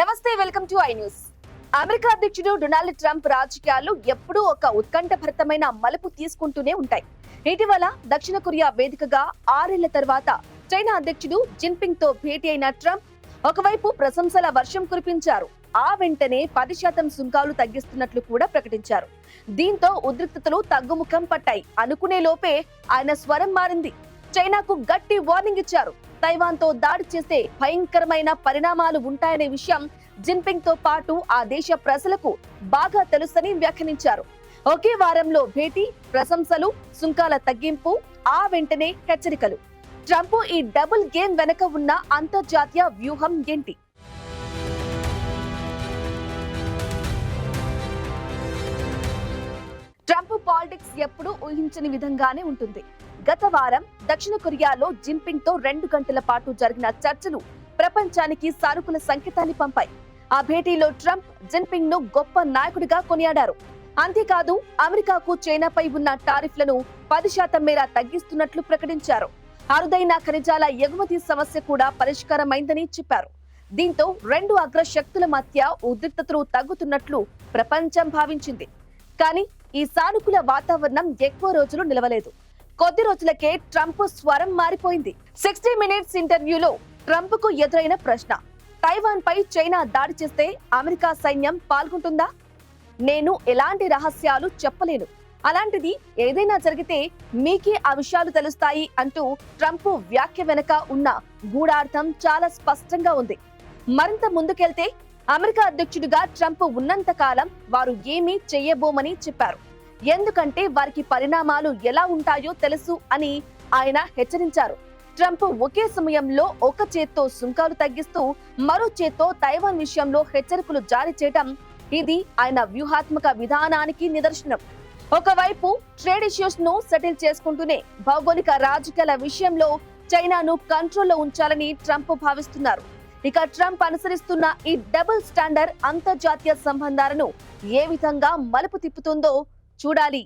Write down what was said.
నమస్తే, welcome to I news. America అధ్యక్షుడు Donald Trump రాజకీయాలు ఎప్పుడూ ఒక ఉత్కంఠభరితమైన మలుపు తీసుకుంటూనే ఉంటాయి. ఇటీవల దక్షిణ కొరియా వేదికగా 6 ఏళ్ల తర్వాత చైనా అధ్యక్షుడు జిన్పింగ్ తో భేటీ అయిన ట్రంప్ ఒకవైపు ప్రశంసల వర్షం కురిపించారు. ఆ వెంటనే 10% సుంకాలు తగ్గిస్తున్నట్లు కూడా ప్రకటించారు. దీంతో ఉద్రిక్తతలు తగ్గుముఖం పట్టాయి. అనుకునే లోపే ఆయన స్వరం మారింది. చైనాకు గట్టి వార్నింగ్ ఇచ్చారు. తైవాన్ తో దాడి చేస్తే భయంకరమైన పరిణామాలు ఉంటాయనే విషయం జిన్పింగ్ తో పాటు ఆ దేశ ప్రజలకు బాగా తెలుసని వ్యాఖ్యానించారు. ఒకే వారంలో భేటీ, ప్రశంసలు, సుంకాల తగ్గింపు, ఆ వెంటనే హెచ్చరికలు. ట్రంప్ ఈ డబుల్ గేమ్ వెనక ఉన్న అంతర్జాతీయ వ్యూహం ఏంటి? ట్రంప్ పాలిటిక్స్ ఎప్పుడూ ఊహించని విధంగానే ఉంటుంది. గత వారం దక్షిణ కొరియాలో జిన్పింగ్ తో 2 గంటల పాటు జరిగిన చర్చలు ప్రపంచానికి సానుకూల సంకేతాన్ని పంపాయి. ఆ భేటీలో ట్రంప్ జిన్పింగ్ ను గొప్ప నాయకుడిగా కొనియాడారు. అంతేకాదు, అమెరికాకు చైనాపై ఉన్న టారిఫ్లను 10% మేర తగ్గిస్తున్నట్లు ప్రకటించారు. అరుదైన ఖనిజాల ఎగుమతి సమస్య కూడా పరిష్కారమైందని చెప్పారు. దీంతో 2 అగ్రశక్తుల మధ్య ఉద్రిక్తతలు తగ్గుతున్నట్లు ప్రపంచం భావించింది. కానీ ఈ సానుకూల వాతావరణం ఎక్కువ రోజులు నిలవలేదు. కొద్ది రోజులకే ట్రంప్ స్వరం మారిపోయింది. 60 మినిట్స్ ఇంటర్వ్యూలో ట్రంప్ కు ఎదురైన ప్రశ్న: తైవాన్ పై చైనా దాడి చేస్తే అమెరికా సైన్యం పాల్గొంటుందా? నేను ఎలాంటి రహస్యాలు చెప్పలేను. అలాంటిది ఏదైనా జరిగితే మీకే ఆ విషయాలు తెలుస్తాయి అంటూ ట్రంప్ వ్యాఖ్య వెనక ఉన్న గూఢార్థం చాలా స్పష్టంగా ఉంది. మరింత ముందుకెళ్తే అమెరికా అధ్యక్షుడిగా ట్రంప్ ఉన్నంత కాలం వారు ఏమీ చెయ్యబోమని చెప్పారు. ఎందుకంటే వారికి పరిణామాలు ఎలా ఉంటాయో తెలుసు అని ఆయన హెచ్చరించారు. ట్రంప్ ఒకే సమయంలో ఒక చేత్తో సుంకాలు తగ్గిస్తూ మరో చేత్తో తైవాన్ విషయంలో హెచ్చరికలు జారీ చేయడం, ఇది ఆయన వ్యూహాత్మక విధానానికి నిదర్శనం. ఒకవైపు ట్రేడ్ ఇష్యూస్ ను సెటిల్ చేసుకుంటూనే భౌగోళిక రాజకీయాల విషయంలో చైనాను కంట్రోల్లో ఉంచాలని ట్రంప్ భావిస్తున్నారు. ఇక ట్రంప్ అనుసరిస్తున్న ఈ డబుల్ స్టాండర్డ్ అంతర్జాతీయ సంబంధాలను ఏ విధంగా మలుపు తిప్పుతుందో చూడాలి.